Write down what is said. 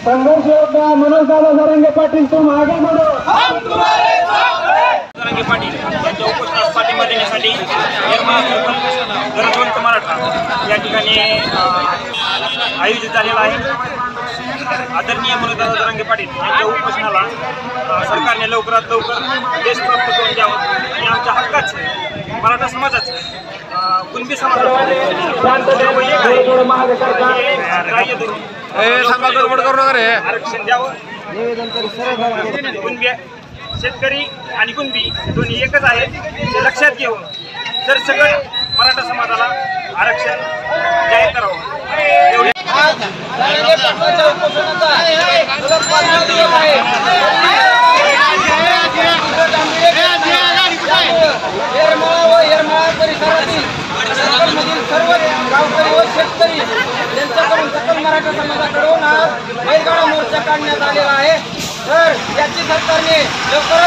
संघर्ष योद्धा मनोजदादा जरांगे पाटील तुम आगे बढ़ो। जरांगे पाटील यांच्या उपोषणास पाठिंबा देण्यासाठी गरजवंत मराठा या ठिकाणी आयोजित झालेला आहे। आदरणीय मनोजदादा जरांगे पाटील यांच्या उपोषणाला सरकारने लवकरात लवकर देश प्राप्त करून द्यावं आणि आमच्या हक्काचं मराठा समाजाचं कुणबी समाजाचं आरक्षण द्यावं। कुणबी शेतकरी आणि कुणबी दोन्ही एकच आहे ते लक्षात घेऊन जर सगळं मराठा समाजाला आरक्षण जाहीर करावं। सर्व गावकरी व शेतकरी यांच्याकडून सकल मराठा समाजाकडून आज बैलगाडा मोर्चा काढण्यात आलेला आहे। तर याची सरकारने लवकर